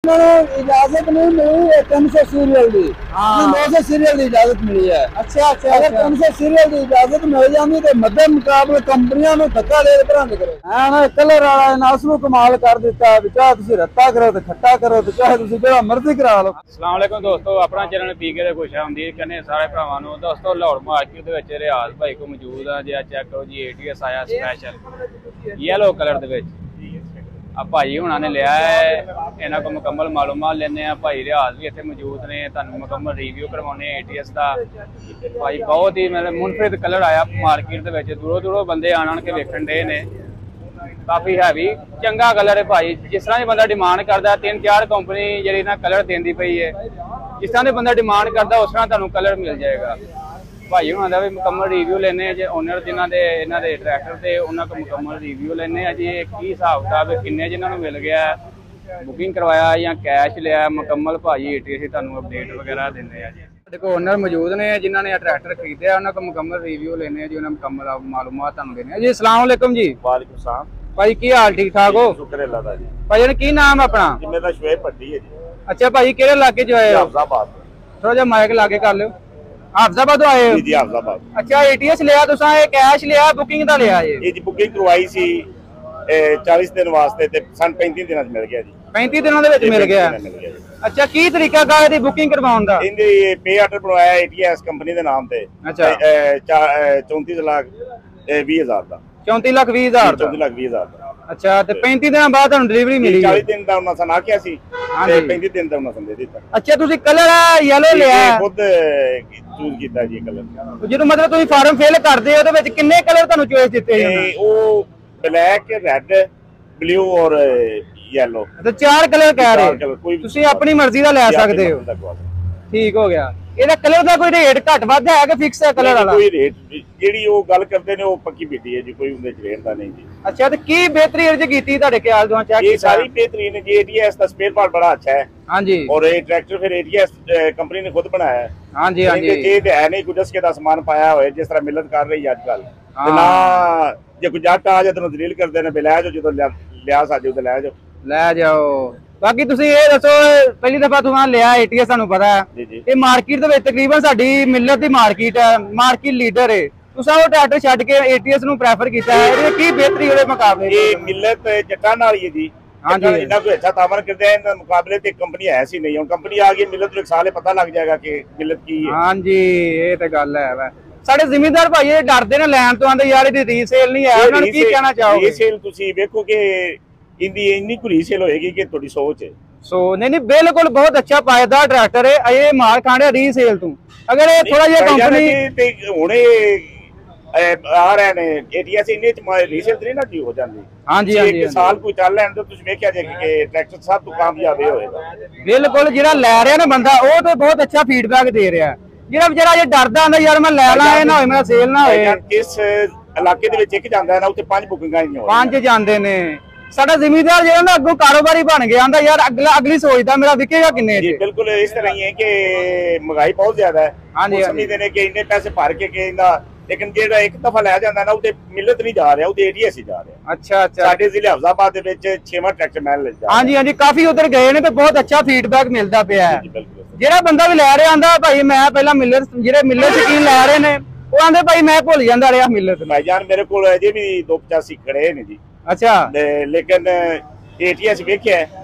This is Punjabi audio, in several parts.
इजाजत नहीं मिली है 300 सीरियल की, 900 सीरियल की इजाजत मिली है। अच्छा अच्छा अगर 300 सीरियल की इजाजत मिल जाती तो मध्य मुकाबले कंपनियां धक्का दे बंद करे। कलर वाला ने उसनू कमाल कर दिता, चाहे तुम रत्ता करो तो खट्टा करो तो चाहे तुम जो मर्जी करा लो। अस्सलाम वालेकुम दोस्तों, अपना चैनल पीके दे खुश आमदीद करने सारे भरावां नूं। दोस्तों लाहौर मार्केट दे विच रियाज भाई को मौजूद है जी। चेक करो जी ATS आया स्पेशल येलो कलर दे विच। अब भाई हुणा ने लिया है, इन्हां को मुकम्मल मालूमात लेने आ। भाई रियाज भी इत्थे मौजूद ने, तुहानूं मुकम्मल रिव्यू करवाने ATS दा। भाई बहुत ही मतलब मुनफरिद कलर आया मार्केट दे विच, दूरों दूरों बंदे आण के वेखण डे ने। काफी हैवी चंगा कलर है भाई, जिस तरह बंदा डिमांड करता। 3-4 कंपनी जी ना कलर देंदी पई है, जिस तरह बंदा डिमांड करता उस तरह तुहानूं कलर मिल जाएगा। भाई हुणां दा भी मुकम्मल रिव्यू लेने जे ओनर जिन्हां दे इन्हां दे ट्रैक्टर ते उन्हां को मुकम्मल रिव्यू लेने जी। की हिसाब किताब किन्ने जिन्हां नूं मिल गया, बुकिंग करवाया या कैश लिया, मुकम्मल भाई ATS तुहानूं अपडेट वगैरह देने जी। देखो ओनर मौजूद ने जिन्हां ने ट्रैक्टर खरीदया, उन्हां को मुकम्मल रिव्यू लेने जी, उन्हां मुकम्मल मालूमात तुहानूं देने जी। अस्सलाम वालेकुम जी। वालेकुम सलाम भाई की हाल ठीक ठाक हो? शुक्र अल्लाह दा जी। भाई की नाम अपना? जी मेरा शुएब भट्टी है जी। अच्छा भाई किहड़े इलाके च आए हो? हाफिजाबाद। थोड़ा जिहा माइक लागे कर लो। हाफिजाबाद आए हो? जी जी हाफिजाबाद। अच्छा ATS लिया तुसां, कैश लिया बुकिंग दा लिया ये जी बुकिंग करवाई सी 40 दिन वास्ते ते सन 35 दिनां च मिल गया जी। 35 दिनों दे विच मिल गया। अच्छा की तरीका का इहदी बुकिंग करवाउण दा? इहदे पे आर्डर बनवाया ATS कंपनी दे नाम ते। अच्छा 34 लाख 20 हज़ार दा। 34 लाख 20 हज़ार दा। 34 लाख 20 हज़ार दा। अच्छा ते 35 दिन बाद तुहानूं डिलीवरी मिली? 40 दिन दा उन्हां सन आखिया सी ते 35 दिन दा उन्हां सन दे दित्ता। अच्छा तुसीं कलर येलो लिया है? खुद चूज कीता जी कलर। ਜਦੋਂ मतलब ਤੁਸੀਂ ਫਾਰਮ ਫਿਲ ਕਰਦੇ ਹੋ ਉਹਦੇ ਵਿੱਚ ਕਿੰਨੇ ਕਲਰ ਤੁਹਾਨੂੰ ਚੋਇਸ ਦਿੱਤੇ ਜਾਂਦੇ? ਉਹ ਬਲੈਕ, ਰੈੱਡ, ਬਲੂ ਔਰ येलो। ਤੇ 4 ਕਲਰ ਕਹਿ ਰਹੇ ਤੁਸੀਂ ਆਪਣੀ ਮਰਜ਼ੀ ਦਾ ਲੈ ਸਕਦੇ ਹੋ। ਠੀਕ ਹੋ ਗਿਆ। ਇਹਦਾ ਕਲਰ ਦਾ ਕੋਈ ਰੇਟ ਘੱਟ ਵੱਧ ਹੈ ਕਿ ਫਿਕਸ ਹੈ ਕਲਰ ਵਾਲਾ? ਕੋਈ ਰੇਟ ਜਿਹੜੀ ਉਹ ਗੱਲ ਕਰਦੇ ਨੇ ਉਹ ਪੱਕੀ ਬੀਤੀ ਹੈ ਜੀ, ਕੋਈ ਉਹਦੇ ਚ ਰੇਟ ਦਾ ਨਹੀਂ ਜੀ। अच्छा तो की बेहतरी अर्ज की ਤੁਹਾਡੇ ਖਿਆਲ ਤੋਂ ਚੈੱਕ ये सारी बेहतरीन है जी। ATS का स्पेयर पार्ट बड़ा अच्छा है। हाँ जी। और ये ट्रैक्टर फिर ATS कंपनी ने खुद बनाया है। हाँ जी हाँ जी। ये तो है नहीं कुछ के सामान पाया हुआ है जिस तरह मिलत कर रही है आजकल। ना जे कोई जट आ जाए तो दलील करते हैं लै जाओ, जो लिया साजो तो लै जाओ। बाकी ਤੁਸੀਂ ਇਹ ਦੱਸੋ ਪਹਿਲੀ ਦਫਾ ਤੁਸੀਂ ਲਿਆ ATS ਤੁਹਾਨੂੰ ਪਤਾ ਹੈ ਇਹ ਮਾਰਕੀਟ ਦੇ ਵਿੱਚ ਤਕਰੀਬਨ ਸਾਡੀ ਮਿਲਤ ਦੀ ਮਾਰਕੀਟ ਹੈ, ਮਾਰਕੀਟ ਲੀਡਰ ਹੈ। ਤੁਸੀਂ ਉਹ ਟਰੈਕਟਰ ਛੱਡ ਕੇ ATS ਨੂੰ ਪ੍ਰੈਫਰ ਕੀਤਾ ਹੈ, ਇਹਦੇ ਕੀ ਬਿਹਤਰੀ ਉਹਦੇ ਮੁਕਾਬਲੇ? ਇਹ ਮਿਲਤ ਜੱਟਾਂ ਨਾਲ ਹੀ ਹੈ ਜੀ। हाँ जी इन्ना कोई अच्छा तामन करते हैं इन मुकाबले ते कंपनी है सी नहीं। हुन कंपनी आ गई मिलत एक साल पता लग जाएगा कि मिलत की है। हां जी ये तो गल है वा। ਸਾਡੇ ਜ਼ਿਮੀਂਦਾਰ ਭਾਈ ਇਹ ਡਰਦੇ ਨੇ ਲੈਣ ਤੋਂ, ਆਂਦੇ ਯਾਰ ਇਹਦੀ ਰੀਸੇਲ ਨਹੀਂ ਹੈ, ਉਹਨਾਂ ਨੂੰ ਕੀ ਕਹਿਣਾ ਚਾਹੋਗੇ? ਰੀਸੇਲ ਤੁਸੀਂ ਵੇਖੋ ਕਿ ਇੰਦੀ ਇੰਨੀ ਕੁ ਰੀਸੇਲ ਹੋਏਗੀ ਕਿ ਤੁਹਾਡੀ ਸੋਚ ਹੈ। ਸੋ ਨਹੀਂ ਬਿਲਕੁਲ ਬਹੁਤ ਅੱਛਾ ਪਾਇਦਾਰ ਟਰੈਕਟਰ ਹੈ ਇਹ, ਮਾਰ ਖਾਂਦੇ ਰੀਸੇਲ ਤੋਂ। ਅਗਰ ਇਹ ਥੋੜਾ ਜਿਹਾ ਕੰਪਨੀ ਤੇ ਹੁਣੇ ਆ ਰਹੇ ਨੇ ATS ਇੰਨੇ ਚ ਰੀਸੇਲ ਨਹੀਂ ਨਾ ਜੀ ਹੋ ਜਾਂਦੀ। ਹਾਂਜੀ ਹਾਂਜੀ ਇੱਕ ਸਾਲ ਕੋਈ ਚੱਲ ਲੈਣ ਤੇ ਤੁਸੀਂ ਵੇਖਿਆ ਜੇ ਕਿ ਟਰੈਕਟਰ ਸਭ ਤੋਂ ਕਾਮਯਾਬ ਹੋਏਗਾ। ਬਿਲਕੁਲ ਜਿਹੜਾ ਲੈ ਰਿਹਾ ਨਾ ਬੰਦਾ ਉਹ ਤੇ ਬਹੁਤ ਅੱਛਾ ਫੀਡਬੈਕ ਦੇ ਰਿਹਾ। ਜਿਹੜਾ ਵਿਚਾਰਾ ਜੇ ਡਰਦਾ ਆਂਦਾ ਯਾਰ ਮੈਂ ਲੈ ਲਾਂ ਇਹ ਨਾ ਹੋਏ ਮੇਰਾ ਸੇਲ ਨਾ ਹੋਏ। ਇਸ ਇਲਾਕੇ ਦੇ ਵਿੱਚ ਇੱਕ ਜਾਂਦਾ ਹੈ ਨਾ ਉੱਥੇ 5 ਬੁਕਿੰਗਾਂ ਹੀ ਹੋਣਗੀਆਂ। 5 ਜਾਂਦੇ ਨੇ। ਸਾਡਾ ਜ਼ਿਮੀਂਦਾਰ ਜਿਹੜਾ ਨਾ ਅੱਗੋਂ ਕਾਰੋਬਾਰੀ ਬਣ ਗਿਆ ਆਂਦਾ ਯਾਰ ਅਗਲੀ ਸੋਚਦਾ ਮੇਰਾ ਵਿਕੇਗਾ ਕਿੰਨੇ ਜੀ। ਬਿਲकुल ਇਸ ਤਰ੍ਹਾਂ ਹੀ ਹੈ ਕਿ ਮਹਿੰਗਾਈ ਬਹੁਤ ਜ਼ਿਆਦਾ ਹੈ। ਹਾਂਜੀ ਸਮਝਦੇ ਨੇ ਕਿ ਇੰਨੇ ਪੈਸੇ ਭਰ ਕੇ ਇਹਦਾ, ਲੇਕਿਨ ਜਿਹੜਾ ਇੱਕ ਦਫਾ ਲੈ ਜਾਂਦਾ ਨਾ ਉਹਦੇ ਮਿਲਤ ਨਹੀਂ ਜਾ ਰਿਹਾ, ਉਹਦੇ ATS ਹੀ ਜਾ ਰਿਹਾ। ਅੱਛਾ ਅੱਛਾ। ਸਾਡੇ ਜ਼ਿਲ੍ਹੇ ਹਫਜ਼ਾਬਾਦ ਦੇ ਵਿੱਚ 6ਵਾਂ ਟਰੈਕਟਰ ਮੈਨ ਲੈ ਜਾ। ਹਾਂਜੀ ਹਾਂਜੀ ਕਾਫੀ ਉਧਰ ਗਏ ਨੇ ਤੇ ਬਹੁਤ ਅੱਛਾ ਫੀਡਬੈਕ ਮਿਲਦਾ ਪਿਆ ਹੈ। ਜਿਹੜਾ ਬੰਦਾ ਵੀ ਲੈ ਰਿਹਾ ਆਂਦਾ ਭਾਈ ਮੈਂ ਪਹਿਲਾਂ ਮਿਲਤ, ਜਿਹੜੇ ਮਿਲਤ ਸ਼ਕੀਨ ਲੈ ਰਹੇ ਨੇ ਉਹ ਆਂਦੇ ਭਾਈ ਮੈਂ ਭੁੱਲ ਜਾਂਦਾ ਰਿਹਾ ਮਿਲਤ। ਭਾਈਜਾਨ ਮੇਰੇ ਕੋਲ ਅਜੇ ਵੀ 285 ਖੜੇ ਨੇ ਜੀ। ਅੱਛਾ ਲੇਕਿਨ ATS ਵੇਖਿਆ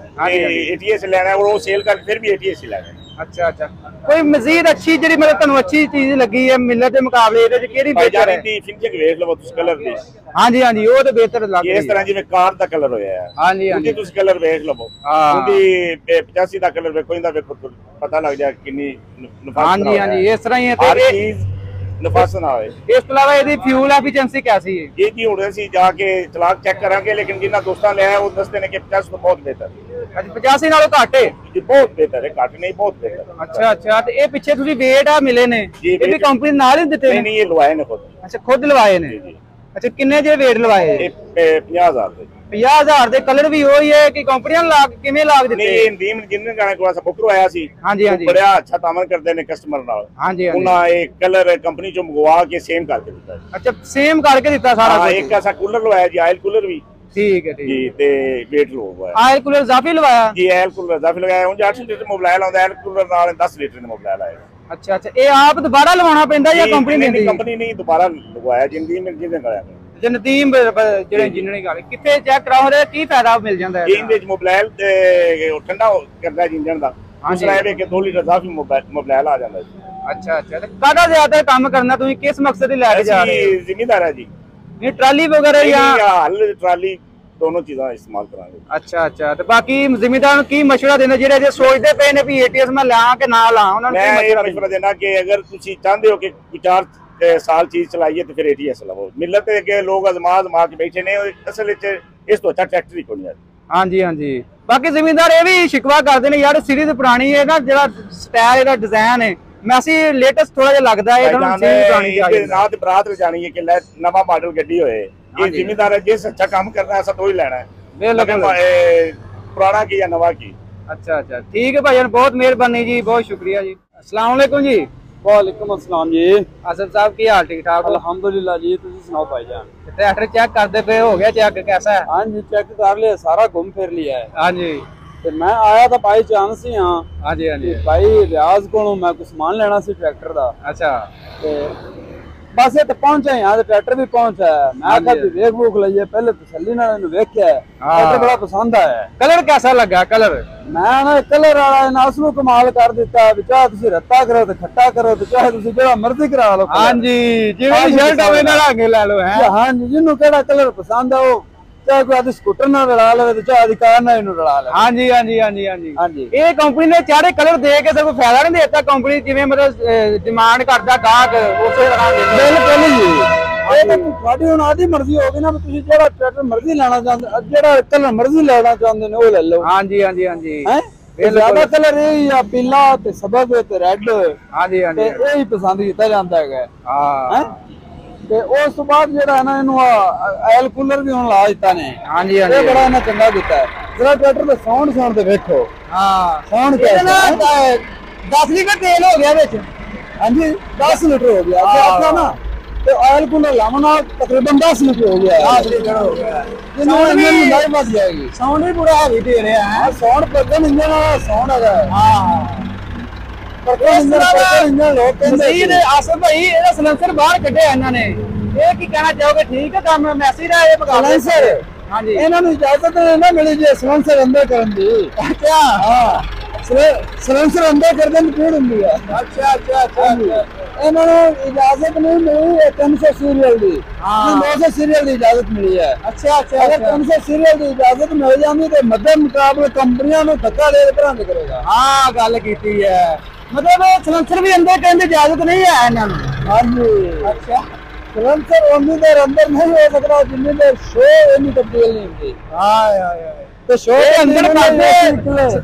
ATS ਲੈਣਾ ਉਹ ਸੇਲ ਕਰਕੇ ਫਿਰ ਵੀ ATS ਹੀ ਲੈਣਾ। ਅੱਛਾ ਅੱਛਾ। ਕੋਈ ਮਜ਼ੀਦ ਅੱਛੀ ਜਿਹੜੀ ਮਤਲਬ ਤੁਹਾਨੂੰ ਅੱਛੀ ਚੀਜ਼ ਲੱਗੀ ਹੈ ਮਿਲਤ ਦੇ ਮੁਕਾਬਲੇ ਇਹਦੇ ਚ ਕਿਹੜੀ ਬਿਹਤਰ ਹੈ? ਫਿਨਿਸ਼ਿੰਗ ਵੇਖ ਲਵੋ ਤੁਸੀਂ ਕਲਰ ਦੀ। ਹਾਂਜੀ ਹਾਂਜੀ ਉਹ ਤੇ ਬਿਹਤਰ ਲੱਗ ਰਹੀ ਹੈ। ਇਸ ਤਰ੍ਹਾਂ ਜਿਵੇਂ ਕਾਰ ਦਾ ਕਲਰ ਹੋਇਆ ਹੈ। ਹਾਂਜੀ ਹਾਂਜੀ ਤੁਸੀਂ ਕਲਰ ਵੇਖ ਲਵੋ। ਉਹਦੀ 85 ਦਾ ਕਲਰ ਵੇਖੋ, ਇਹਦਾ ਵੇਖੋ ਪਤਾ ਲੱਗ ਜਾ ਕਿੰਨੀ ਨਫਾਸਤ। ਹਾਂਜੀ ਹਾਂਜੀ ਇਸ ਤਰ੍ਹਾਂ ਹੀ ਹੈ ਤੇ ਚੀਜ਼ ਨਫਾਸਤ ਨਾ ਹੋਏ। ਇਸ ਤੋਂ ਇਲਾਵਾ ਇਹਦੀ ਫਿਊਲ ਐਫੀਸ਼ੀਐਂਸੀ कैसी है? ਇਹ ਕੀ ਹੁਣ ਅਸੀਂ ਜਾ ਕੇ ਚਲਾਕ ਚੈੱਕ ਕਰਾਂਗੇ, ਲੇਕਿਨ ਜਿੰਨਾ ਦੋਸਤਾਂ ਲਿਆ ਉਹ ਦੱਸਦੇ ਨੇ ਕਿ 50 ਤੋਂ ਬਹੁਤ ਬਿਹਤਰ ਹੈ। 85 ਨਾਲੋਂ ਘੱਟ ਹੈ ਜੀ? ਬਹੁਤ ਬਿਹਤਰ ਹੈ, ਘੱਟ ਨਹੀਂ ਬਹੁਤ ਬਿਹਤਰ। ਅੱਛਾ ਅੱਛਾ। ਤੇ ਇਹ ਪਿੱਛੇ ਤੁਸੀਂ ਵੇਟ ਆ ਮਿਲੇ ਨੇ ਇਹ ਵੀ ਕੰਪਨੀ ਨਾਲ ਹੀ ਦਿੱਤੇ ਨੇ? ਨਹੀਂ ਇਹ ਲਵਾਏ ਨੇ ਖੁਦ। ਅੱਛਾ ਖੁਦ ਲਵਾਏ ਨੇ। ਅੱਛਾ ਕਿੰਨੇ ਜੇ ਵੇਟ ਲਵਾਏ? ਇਹ 50,000 ਦੇ। 50,000 ਦੇ ਕਲਰ ਵੀ ਉਹੀ ਹੈ ਕਿ ਕੰਪਨੀਆਂ ਲਾਗ ਕਿਵੇਂ ਲਾਗ ਦਿੱਤੇ? ਨਹੀਂ ਨਦੀਮ ਜਿੰਨੇ ਗਾਣੇ ਕੋਲ ਬੁੱਕ ਕਰਵਾਇਆ ਸੀ। ਹਾਂਜੀ ਹਾਂਜੀ ਬੜਾ ਅੱਛਾ ਤਾਮਨ ਕਰਦੇ ਨੇ ਕਸਟਮਰ ਨਾਲ। ਹਾਂਜੀ ਹਾਂਜੀ ਉਹਨਾਂ ਇਹ ਕਲਰ ਕੰਪਨੀ ਚੋਂ ਮੰਗਵਾ ਕੇ ਸੇਮ ਕਰਕੇ ਦਿੱਤਾ। ਅੱਛਾ ਸੇਮ ਕਰਕੇ ਦਿੱਤਾ ਸਾਰਾ ਕੁਝ? ਇੱਕ ਐਸਾ ਕੂਲਰ ਲਵਾਇਆ ਜੀ, ਆਇਲ ਕੂਲਰ ਵੀ ठीक है जी ते वेट लो हुआ है। ऑयल कूलर इजाफी लगवाया जी ऑयल कूलर इजाफी लगाया। उन 8 लीटर मोबाइल आਉਂਦਾ ऑयल कूलर ਨਾਲ 10 लीटर ਦਾ मोबाइल ਆਏਗਾ। अच्छा अच्छा ये आप दोबारा लवाना ਪੈਂਦਾ ਜਾਂ ਕੰਪਨੀ ਦਿੰਦੀ? ਕੰਪਨੀ ਨਹੀਂ ਦੁਬਾਰਾ ਲਗਵਾਇਆ ਜਿੰਦੀ ਮਿਲ ਜਿੰਦੇ ਕਰਾਇਆ ਜਨਦੀਮ ਜਿਹੜੇ ਇੰਜੀਨੀਅਰਿੰਗ ਵਾਲੇ ਕਿੱਥੇ ਚੈੱਕ ਕਰਾਓ ਰੇ ਕੀ ਫਾਇਦਾ ਮਿਲ ਜਾਂਦਾ ਹੈ? ਇਹਦੇ ਵਿੱਚ ਮੋਬਾਈਲ ਤੇ ਠੰਡਾ ਕਰਦਾ ਇੰਜਨ ਦਾ ਦੂਸਰਾ ਇਹ ਕਿ 2 ਲੀਟਰ ਦਾ ਵੀ ਮੋਬਾਈਲ ਆ ਜਾਂਦਾ ਜੀ। ਅੱਛਾ ਅੱਛਾ ਤੇ ਕਾਹਦਾ ਜ਼ਿਆਦਾ ਕੰਮ ਕਰਨਾ ਤੁਸੀਂ ਕਿਸ ਮਕਸਦ ਲਈ ਲੈ ਕੇ ਜਾ ਰਹੇ ਹੋ? ਜ਼ਿਮੀਂਦਾਰ ਹੈ ਜੀ। ਨਹੀਂ ਟਰਾਲੀ ਵਗੈਰਾ ਜਾਂ ਹਲ ਟਰਾਲੀ ਦੋਨੋਂ ਚੀਜ਼ਾਂ ਇਸਤੇਮਾਲ ਕਰਾਂਗੇ। ਅੱਛਾ ਅੱਛਾ ਤੇ ਬਾਕੀ ਜ਼ਿਮੀਂਦਾਰਾਂ ਨੂੰ ਕੀ ਮਸ਼ਵਰਾ ਦੇਣਾ ਜਿਹੜੇ ਜੇ ਸੋਚਦੇ ਪਏ ਨੇ ਵੀ ਏਟੀਐਸ ਮੈਂ ਲਾਂ ਕਿ ਨਾ ਲਾਂ ਉਹਨਾਂ ਨੂੰ ਮੈਂ ਇਹ ਮਸ਼ਵਰਾ ਦੇਣਾ ਕਿ ਅਗਰ ਤੁਸੀਂ ਚਾਹੁੰਦੇ ਹੋ ਕਿ 4 ਸਾਲ ਚੀਜ਼ ਚਲਾਈਏ ਤੇ ਫਿਰ ਏਟੀਐਸ ਲਵੋ। ਮਿਲਤ ਦੇ ਅੱਗੇ ਲੋਕ ਅਜ਼ਮਾ ਕੇ ਬੈਠੇ ਨੇ ਅਸਲ ਵਿੱਚ ਇਸ ਤੋਂ ਅੱਛਾ ਟਰੈਕਟਰ ਹੀ ਕੋਈ ਨਹੀਂ। ਹਾਂਜੀ ਹਾਂਜੀ ਬਾਕੀ ਜ਼ਿਮੀਂਦਾਰ ਇਹ ਵੀ ਸ਼ਿਕਵਾ ਕਰਦੇ ਨੇ ਯਾਰ ਸੀਰੀਜ਼ ਪੁਰਾਣੀ ਹੈ ਨਾ ਜਿਹੜਾ ਸਟਾਈਲ ਇਹਦਾ ਡਿਜ਼ਾਈਨ ਹੈ ਮੈਸੀ ਲੇਟੈਸਟ ਥੋੜਾ ਜਿਹਾ ਲੱਗਦਾ ਹੈ ਇਹਨਾਂ ਨੂੰ ਸੀਰੀਜ਼ ਪੁਰਾਣੀ ਚਾਹੀਦੀ ਹੈ। ਰਾਤ ਬਰਾਤ ਜਾਣੀ ਹੈ ਕਿ ਨਵਾਂ ਮਾਡਲ ਗੱਡੀ ਹੋਏ ਇਹ ਜ਼ਿਮੀਂਦਾਰ ਹੈ ਜਿਸ ਅੱਛਾ ਕੰਮ ਕਰਨਾ ਹੈ ਸਭ ਤੋਂ ਹੀ ਲੈਣਾ ਹੈ ਬਿਲਕੁਲ ਪੁਰਾਣਾ ਕੀ ਜਾਂ ਨਵਾਂ ਕੀ। ਅੱਛਾ ਅੱਛਾ ਠੀਕ ਹੈ ਭਾਈजान बहुत मेहरबानी जी बहुत शुक्रिया जी। अस्सलाम वालेकुम जी। वालेकुम अस्सलाम जी। आसिफ साहब की हाल ठीक ठाक? अल्हम्दुलिल्लाह जी तुम सुनाओ भाईजान। ट्रैक्टर चेक करते पे हो गया चेक कैसा है? हाँ जी चेक कर लिया सारा घूम फिर लिया है। हाँ जी ਤੇ ਮੈਂ ਆਇਆ ਤਾਂ ਬਾਈ ਚਾਂਸ ਹੀ ਹਾਂ। ਹਾਂਜੀ ਹਾਂਜੀ ਭਾਈ ਰਿਆਜ਼ ਕੋਲੋਂ ਮੈਂ ਕੁਝ ਸਮਾਨ ਲੈਣਾ ਸੀ ਟਰੈਕਟਰ ਦਾ। ਅੱਛਾ ਤੇ ਬਸ ਇਹ ਤਾਂ ਪਹੁੰਚਿਆ ਹਾਂ ਤੇ ਟਰੈਕਟਰ ਵੀ ਪਹੁੰਚਿਆ ਮੈਂ ਕਿਹਾ ਵੀ ਵੇਖ ਵੂਖ ਲਈਏ ਪਹਿਲੇ ਤਸੱਲੀ ਨਾਲ ਇਹਨੂੰ ਵੇਖਿਆ ਟਰੈਕਟਰ ਬੜਾ ਪਸੰਦ ਆਇਆ। ਕਲਰ कैसा ਲੱਗਾ? ਕਲਰ ਮੈਂ ਨਾ ਕਲਰ ਵਾਲਾ ਨਾਸ ਨੂੰ ਕਮਾਲ ਕਰ ਦਿੱਤਾ ਵੀ ਚਾਹੇ ਤੁਸੀਂ ਰੱਤਾ ਕਰੋ ਤੇ ਖੱਟਾ ਕਰੋ ਤੇ ਚਾਹੇ ਤੁਸੀਂ ਜਿਹੜਾ ਮਰਜ਼ੀ ਕਰਾ ਲਓ। ਹਾਂਜੀ ਜਿਵੇਂ ਸ਼ਰਟ ਹੋਵੇ ਨਾਲ ਰੰਗ ਲੈ ਲਓ ਹੈ। ਹਾਂਜੀ ਜਿਹਨੂੰ ਕਿਹੜਾ ਕਲਰ ਪਸੰਦ ਆ ਉਹ ਚਾਹੇ ਕੋਈ ਆਦੀ ਸਕੂਟਰ ਨਾਲ ਰਲਾ ਲਵੇ ਤੇ ਚਾਹੇ ਕਾਰ ਨਾਲ ਇਹਨੂੰ ਰਲਾ ਲਵੇ। ਹਾਂਜੀ ਹਾਂਜੀ ਹਾਂਜੀ ਹਾਂਜੀ ਹਾਂਜੀ ਇਹ ਕੰਪਨੀ ਨੇ ਚਾਰੇ ਕਲਰ ਦੇ ਕੇ ਕੋਈ ਫਾਇਦਾ ਨਹੀਂ ਦੇਤਾ ਕੰਪਨੀ ਜਿਵੇਂ ਮਤਲਬ ਡਿਮਾਂਡ ਕਰਦਾ ਗਾਹਕ ਉਸੇ ਤਰ੍ਹਾਂ ਦੇ ਬਿਲਕੁਲ ਜੀ। ਇਹ ਤਾਂ ਤੁਹਾਡੀ ਹੁਣ ਆਦੀ ਮਰਜ਼ੀ ਹੋਗੀ ਨਾ ਤੁਸੀਂ ਜਿਹੜਾ ਟਰੈਕਟਰ ਮਰਜ਼ੀ ਲੈਣਾ ਚਾਹੁੰਦੇ ਜਿਹੜਾ ਕਲਰ ਮਰਜ਼ੀ ਲੈਣਾ ਚਾਹੁੰਦੇ ਨੇ ਉਹ ਲੈ ਲਓ। ਹਾਂਜੀ ਹਾਂਜੀ ਹਾਂਜੀ ਇਹ ਜ਼ਿਆਦਾ ਕਲਰ ਇਹ ਆ ਪੀਲਾ ਤੇ ਸਬਜ਼ ਤੇ ਰੈੱਡ ਹਾਂਜੀ ਹਾਂਜੀ ਤੇ ਇਹ ਹੀ ਪਸੰਦ ਕੀਤਾ ਜਾਂਦਾ ਹੈਗਾ। ਹਾਂ ਤੇ ਉਸ ਤੋਂ ਬਾਅਦ ਜਿਹੜਾ ਨਾ ਇਹਨੂੰ ਆਇਲ ਕੂਲਰ ਵੀ ਹੁਣ ਲਾ ਦਿੱਤਾ ਨੇ। ਹਾਂਜੀ ਹਾਂਜੀ ਇਹ ਬੜਾ ਇਹਨਾਂ ਚੰਗਾ ਕੀਤਾ ਹੈ। ਜਿਹੜਾ ਟਰੈਕਟਰ ਦਾ ਸਾਊਂਡ ਤੇ ਵੇਖੋ। ਹਾਂ ਸਾਊਂਡ ਕਿਹੜਾ 10 ਲੀਟਰ ਤੇਲ ਹੋ ਗਿਆ ਵਿੱਚ। ਹਾਂਜੀ 10 ਲੀਟਰ ਹੋ ਗਿਆ ਆਖਾ ਨਾ ਤੇ ਆਇਲ ਕੂਲਰ ਲਾਉਣਾ ਤਕਰੀਬਨ 10 ਲੀਟਰ ਹੋ ਗਿਆ। 10 ਲੀਟਰ ਹੋ ਗਿਆ। ਇਹਨੂੰ ਇੰਜਨ ਲਾਈ ਵੱਜ ਜਾਏਗੀ। ਸਾਊਂਡ ਵੀ ਪੂਰਾ ਹੈਵੀ ਦੇ ਰਿਹਾ ਹੈ। ਸਾਊਂਡ ਪੱਕਣ ਇੰਜਨ ਵਾਲਾ ਸਾਊਂਡ ਹੈਗਾ। ਹਾਂ ਲੋਕ ਕਹਿੰਦੇ ਨੇ ਆਸਫ ਭਾਈ ਇਹਦਾ ਸਲੈਂਸਰ ਬਾਹਰ ਕੱਢਿਆ ਇਹਨਾਂ ਨੇ ਇਹ ਕੀ ਕਹਿਣਾ ਚਾਹੋਗੇ? ਠੀਕ ਹੈ ਕੰਮ ਮੈਸੀ ਦਾ ਇਹ ਸਲੈਂਸਰ ਹਾਂਜੀ ਇਹਨਾਂ ਨੂੰ ਇਜਾਜ਼ਤ ਨਾ ਮਿਲੀ ਜੇ ਸਲੈਂਸਰ ਅੰਦਰ ਕਰਨ ਦੀ। ਅੱਛਾ ਹਾਂ ਸਲੈਂਸਰ ਅੰਦਰ ਕਰਨ ਦੀ ਪੀੜ ਹੁੰਦੀ ਹੈ। ਅੱਛਾ ਅੱਛਾ ਅੱਛਾ ਇਹਨਾਂ ਨੂੰ ਇਜਾਜ਼ਤ ਨਹੀਂ ਮਿਲੀ 300 ਸੀਰੀਅਲ ਦੀ। 200 ਸੀਰੀਅਲ ਦੀ ਇਜਾਜ਼ਤ ਮਿਲੀ ਹੈ। ਅੱਛਾ ਅੱਛਾ ਅਗਰ 300 ਸੀਰੀਅਲ ਦੀ ਇਜਾਜ਼ਤ ਮਿਲ ਜਾਂਦੀ ਤੇ ਮੱਦੇ ਮੁਕਾਬਲੇ ਕੰਪਨੀਆਂ ਨੂੰ ਧੱਕਾ ਦੇ ਕੇ ਭਰੰਗ ਕਰੇਗਾ। ਹਾਂ ਗੱਲ ਕੀਤੀ ਹੈ ਮਤਲਬ ਸਲੈਂਸਰ ਵੀ ਅੰਦਰ ਕਰਨ ਦੀ ਇਜਾਜ਼ਤ ਨਹੀਂ ਹੈ ਇਹਨਾਂ ਨੂੰ। ਹਾਂਜੀ ਅੱਛਾ ਸਲੈਂਸਰ ਉਨੀ ਦੇਰ ਅੰਦਰ ਨਹੀਂ ਹੋ ਸਕਦਾ ਜਿੰਨੀ ਦੇਰ ਸ਼ੋ ਇੰਨੀ ਤਬਦੀਲ ਨਹੀਂ ਹੁੰਦੀ। ਤੇ ਸ਼ੋ ਦੇ ਅੰਦਰ ਕਰਦੇ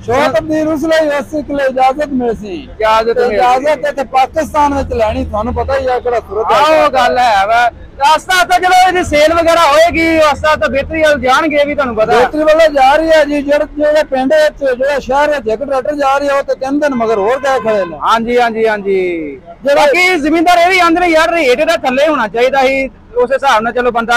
ਸ਼ੋ ਤਬਦੀਲ ਉਸ ਲਈ ਉਸੇ ਕੋਲ ਇਜਾਜ਼ਤ ਮਿਲ ਸੀ। ਇਜਾਜ਼ਤ ਤੇ ਪਾਕਿਸਤਾਨ ਵਿੱਚ ਲੈਣੀ ਤੁਹਾਨੂੰ ਪਤਾ ਹੀ ਆ ਕਿਹੜਾ ਸੂਰਤ ਹੈ। ਉਹ ਗੱਲ ਹੈ ਵਾ ਰਸਤਾ ਤਾਂ ਚਲੋ ਇਹਦੀ ਸੇਲ ਵਗੈਰਾ ਹੋਏਗੀ ਰਸਤਾ ਤਾਂ ਬਿਹਤਰੀ ਵੱਲ ਜਾਣਗੇ ਵੀ ਤੁਹਾਨੂੰ ਪਤਾ ਬਿਹਤਰੀ ਵੱਲ ਜਾ ਰਹੀ ਹੈ ਜੀ। ਜਿਹੜੇ ਪਿੰਡ ਵਿੱਚ ਜਿਹੜਾ ਸ਼ਹਿਰ ਵਿੱਚ ਇੱਕ ਟਰੈਕਟਰ ਜਾ ਰਹੀ ਹੈ ਉਹ ਤੇ 3 ਦਿਨ ਮਗਰ ਹੋਰ ਗਏ ਖੜੇ ਨੇ। ਹਾਂਜੀ ਹਾਂਜੀ ਹਾਂਜੀ ਬਾਕੀ ਜ਼ਿਮੀਂਦਾਰ ਇਹ ਵੀ ਆਂਦੇ ਨੇ ਯਾਰ ਰੇਟ ਇਹਦਾ ਥੱਲੇ ਹੋਣਾ ਚਾਹੀਦਾ ਸੀ ਉਸ ਹਿਸਾਬ ਨਾਲ ਚਲੋ ਬੰਦਾ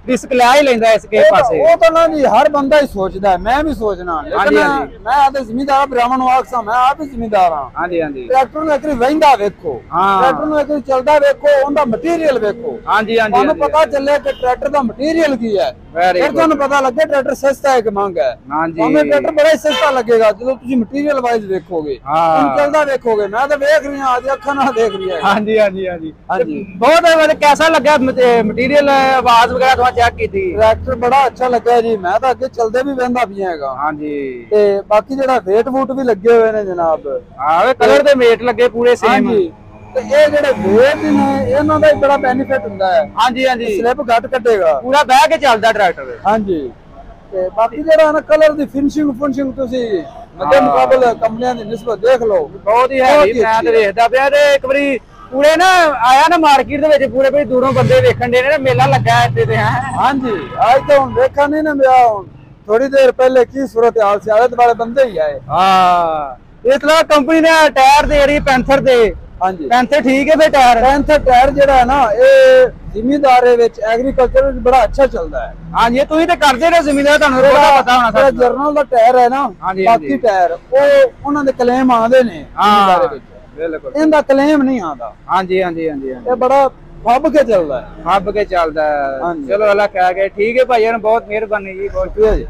ਰਿਸਕ ਲੈ ਹੀ ਲੈਂਦਾ ਇਸ ਕੇ ਪਾਸੇ। ਉਹ ਤਾਂ ਨਾ ਜੀ ਹਰ ਬੰਦਾ ਹੀ ਸੋਚਦਾ ਮੈਂ ਵੀ ਸੋਚਣਾ ਲੇਕਿਨ ਮੈਂ ਆਦੇ ਜ਼ਿਮੀਂਦਾਰ ਭਰਾਵਾਂ ਨੂੰ ਆਖਾਂ ਮੈਂ ਆਪ ਹੀ ਜ਼ਿਮੀਂਦਾਰ ਹਾਂ। ਹਾਂਜੀ ਹਾਂਜੀ ਟਰੈਕਟਰ ਨੂੰ ਇੱਕ ਵਾਰੀ ਵਹਿੰਦਾ ਵੇਖੋ ਟਰੈਕਟਰ ਨੂੰ ਇੱਕ ਵਾਰੀ ਚੱਲਦਾ ਵੇਖੋ ਉਹਦਾ ਮਟੀਰੀਅਲ ਵੇਖੋ। ਹਾਂਜੀ ਹਾਂਜੀ ਤੁਹਾਨੂੰ ਪਤਾ ਚੱਲੇ ਕਿ ਟਰੈਕਟਰ ਦਾ ਮਟੀਰੀਅਲ ਕੀ ਹੈ ਫਿਰ ਤੁਹਾਨੂੰ ਪਤਾ ਲੱਗੇ ਟਰੈਕਟਰ ਸਸਤਾ ਹੈ ਕਿ ਮਹਿੰਗਾ ਹੈ। ਤੁਹਾਨੂੰ ਟਰੈਕਟਰ ਬੜਾ ਹੀ ਸਸਤਾ ਲੱਗੇਗਾ ਜਦੋਂ ਤੁਸੀਂ ਮਟੀਰੀਅਲ ਵਾਈਜ਼ ਵੇਖੋਗੇ ਉਹਨੂੰ ਚੱਲਦਾ ਵੇਖੋਗੇ। ਮੈਂ ਤਾਂ ਵੇਖ ਰਹੀ ਹਾਂ ਅੱਜ ਅੱਖਾਂ ਨਾਲ ਦੇਖ ਰਹੀ ਹਾਂ। ਹਾਂਜੀ ਹਾਂਜੀ ਹਾਂਜੀ ਹਾਂਜੀ ਬਹੁਤ ਕੈਸਾ ਲੱਗਾ ਮਟੀਰੀਅਲ ਆਵਾਜ਼ ਵਗੈਰਾ ਚੈੱਕ ਕੀਤੀ? ਟਰੈਕਟਰ ਬੜਾ ਅੱਛਾ ਲੱਗਾ ਜੀ। ਮੈਂ ਤਾਂ ਅੱਗੇ ਚੱਲਦੇ ਵੀ ਵਹਿੰਦਾ ਪਿਆ ਹੈਗਾ। ਹਾਂਜੀ ਤੇ ਬਾਕੀ ਜਿਹੜਾ ਵੇਟ ਵੂਟ ਵੀ ਲੱਗੇ ਹੋਏ ਨੇ ਜਨਾਬ। ਹਾਂ ਕਲਰ ਦੇ ਮੇਟ ਲੱਗੇ ਪੂਰੇ ਸੇਮ। ਤੇ ਇਹ ਜਿਹੜੇ ਵੇਟ ਨੇ ਇਹਨਾਂ ਦਾ ਹੀ ਬੜਾ ਬੈਨੀਫਿਟ ਹੁੰਦਾ ਹੈ। ਹਾਂਜੀ ਹਾਂਜੀ ਸਲਿੱਪ ਘੱਟ ਕੱਟੇਗਾ ਪੂਰਾ ਬਹਿ ਕੇ ਚੱਲਦਾ ਟਰੈਕਟਰ। ਹਾਂਜੀ ਤੇ ਬਾਕੀ ਜਿਹੜਾ ਨਾ ਕਲਰ ਦੀ ਫਿਨਿਸ਼ਿੰਗ ਤੁਸੀਂ ਮੱਦੇ ਮੁਕਾਬਲੇ ਕੰਪਨੀਆਂ ਦੀ ਨਿਸਬਤ ਦੇਖ ਲਓ ਬਹੁਤ ਹੀ ਹੈਵੀ। ਮੈਂ ਤੇ ਵੇਖਦਾ ਪਿਆ ਤੇ ਇੱਕ ਵਾਰੀ ਪੂਰੇ ਨਾ ਆਇਆ ਨਾ ਮਾਰਕੀਟ ਦੇ ਵਿੱਚ ਪੂਰੇ ਬਈ ਦੂਰੋਂ ਬੰਦੇ ਵੇਖਣ ਦੇ ਨੇ ਮੇਲਾ ਲੱਗਾ ਇੱਥੇ ਤੇ। ਹਾਂਜੀ ਅੱਜ ਤਾਂ ਹੁਣ ਵੇਖਾ ਨਹੀਂ ਨਾ ਮਿਆ। ਥੋੜੀ ਦੇਰ ਪਹਿਲੇ ਕੀ ਸੂਰਤ ਹਾਲ ਸੀ ਆਲੇ ਦੁਆਲੇ ਬੰਦੇ ਹੀ ਆਏ। ਹਾਂ ਇਸ ਤਰ੍ਹਾਂ ਕੰਪਨੀ ਨੇ ਟਾਇਰ ਦੇ ਰਹੀ ਪੈਂਥਰ ਦੇ ਹਾਂਜੀ ਪੈਂਥੇ ਠੀਕ ਹੈ ਫੇ ਟਾਇਰ? ਪੈਂਥਰ ਟਾਇਰ ਜਿਹੜਾ ਹੈ ਨਾ ਇਹ ਜ਼ਿਮੀਂਦਾਰ ਦੇ ਵਿੱਚ ਐਗਰੀਕਲਚਰ ਵਿੱਚ ਬੜਾ ਅੱਛਾ ਚੱਲਦਾ ਹੈ। ਹਾਂਜੀ ਤੁਸੀਂ ਤੇ ਕਰਦੇ ਰਹੇ ਜ਼ਿਮੀਂਦਾਰ, ਤੁਹਾਨੂੰ ਪਤਾ ਹੋਣਾ ਜਿਹੜਾ ਜਰਨਲ ਦਾ ਟਾਇਰ ਹੈ ਨਾ, ਬਾਕੀ ਟਾਇਰ ਉਹ ਉਹਨਾਂ ਦੇ ਕਲੇਮ ਆਉਂਦੇ ਨੇ ਜ਼ਿਮੀਂਦਾਰ ਦੇ ਵਿੱਚ, ਬਿਲਕੁਲ ਇਹਦਾ ਕਲੇਮ ਨਹੀਂ ਆਉਂਦਾ। ਹਾਂਜੀ ਹਾਂਜੀ ਹਾਂਜੀ ਇਹ ਬੜਾ ਫੱਬ ਕੇ ਚੱਲਦਾ ਹੈ, ਫੱਬ ਕੇ ਚੱਲਦਾ। ਚਲੋ ਅੱਲਾ ਕਹਿ ਗਏ। ਠੀਕ ਹੈ ਭਾਈ, ਬਹੁਤ ਮਿਹਰਬਾਨੀ ਜੀ, ਬਹੁਤ ਸ਼ੁਕਰੀਆ ਜੀ।